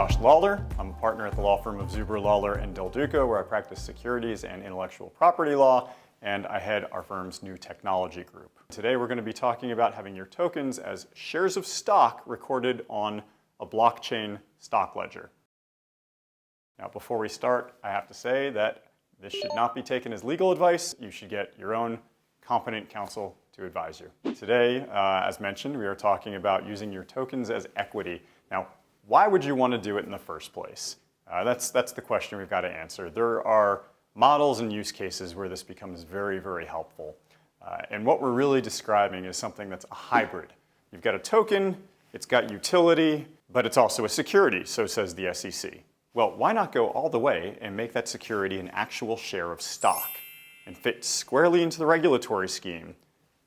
Josh Lawler. I'm a partner at the law firm of Zuber, Lawler, and Duca, where I practice securities and intellectual property law, and I head our firm's new technology group. Today we're going to be talking about having your tokens as shares of stock recorded on a blockchain stock ledger. Now, before we start, I have to say that this should not be taken as legal advice. You should get your own competent counsel to advise you. Today, as mentioned, we are talking about using your tokens as equity. Now, why would you want to do it in the first place? That's the question we've got to answer. There are models and use cases where this becomes very, very helpful. And what we're really describing is something that's a hybrid. You've got a token, it's got utility, but it's also a security, so says the SEC. Well, why not go all the way and make that security an actual share of stock and fit squarely into the regulatory scheme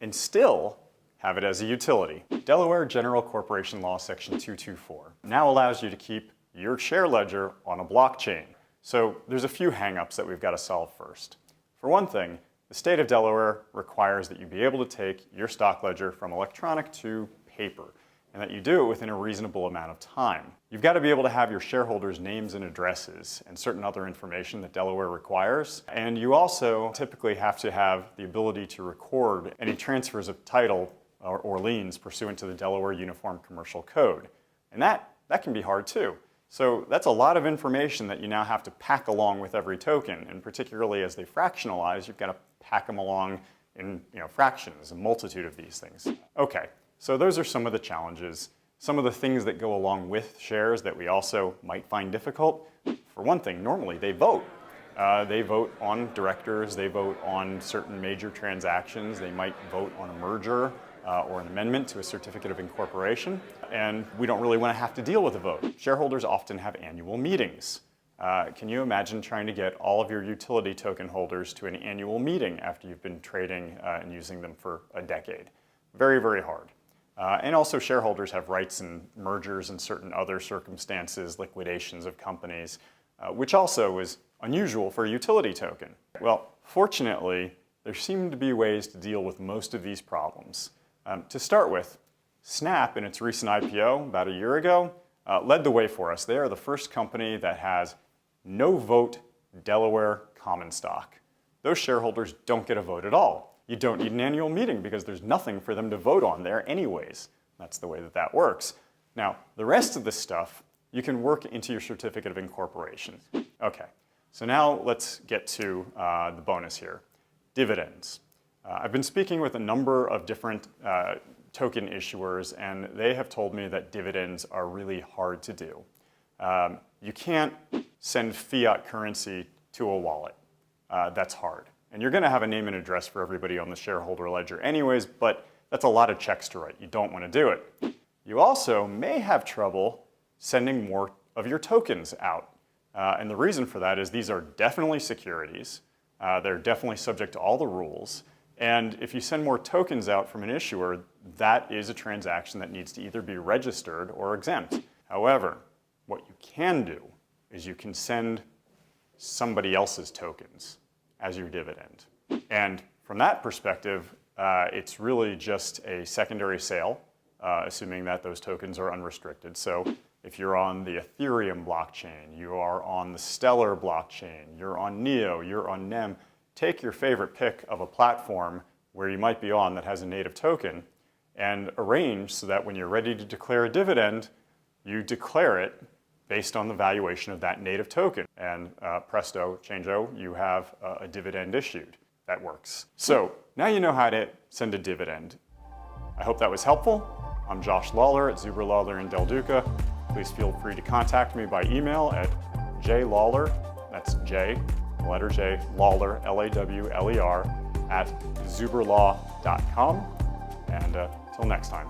and still have it as a utility? Delaware General Corporation Law Section 224 now allows you to keep your share ledger on a blockchain. So there's a few hang-ups that we've got to solve first. For one thing, the state of Delaware requires that you be able to take your stock ledger from electronic to paper, and that you do it within a reasonable amount of time. You've got to be able to have your shareholders' names and addresses and certain other information that Delaware requires. And you also typically have to have the ability to record any transfers of title or liens pursuant to the Delaware Uniform Commercial Code. And that can be hard too. So that's a lot of information that you now have to pack along with every token, and particularly as they fractionalize, you've got to pack them along in fractions, a multitude of these things. Okay. So those are some of the challenges, some of the things that go along with shares that we also might find difficult. For one thing, normally they vote. They vote on directors, they vote on certain major transactions, they might vote on a merger or an amendment to a certificate of incorporation, and we don't really want to have to deal with a vote. Shareholders often have annual meetings. Can you imagine trying to get all of your utility token holders to an annual meeting after you've been trading and using them for a decade? Very, very hard. And also shareholders have rights in mergers and certain other circumstances, liquidations of companies, which also is unusual for a utility token. Well, fortunately, there seem to be ways to deal with most of these problems. To start with, Snap, in its recent IPO about a year ago, led the way for us. They are the first company that has no-vote Delaware common stock. Those shareholders don't get a vote at all. You don't need an annual meeting because there's nothing for them to vote on there anyways. That's the way that works. Now, the rest of this stuff, you can work into your certificate of incorporation. Okay, so now let's get to the bonus here, dividends. I've been speaking with a number of different token issuers, and they have told me that dividends are really hard to do. You can't send fiat currency to a wallet. That's hard. And you're going to have a name and address for everybody on the shareholder ledger anyways, but that's a lot of checks to write. You don't want to do it. You also may have trouble sending more of your tokens out. And the reason for that is these are definitely securities. They're definitely subject to all the rules. And if you send more tokens out from an issuer, that is a transaction that needs to either be registered or exempt. However, what you can do is you can send somebody else's tokens as your dividend. And from that perspective, it's really just a secondary sale, assuming that those tokens are unrestricted. So if you're on the Ethereum blockchain, you are on the Stellar blockchain, you're on Neo, you're on NEM, take your favorite pick of a platform where you might be on that has a native token and arrange so that when you're ready to declare a dividend, you declare it based on the valuation of that native token. And presto, changeo, you have a dividend issued. That works. So now you know how to send a dividend. I hope that was helpful. I'm Josh Lawler at Zuber, Lawler, and Duca. Please feel free to contact me by email at jlawler, that's J, the letter J, Lawler, L-A-W-L-E-R, @zuberlaw.com. And till next time.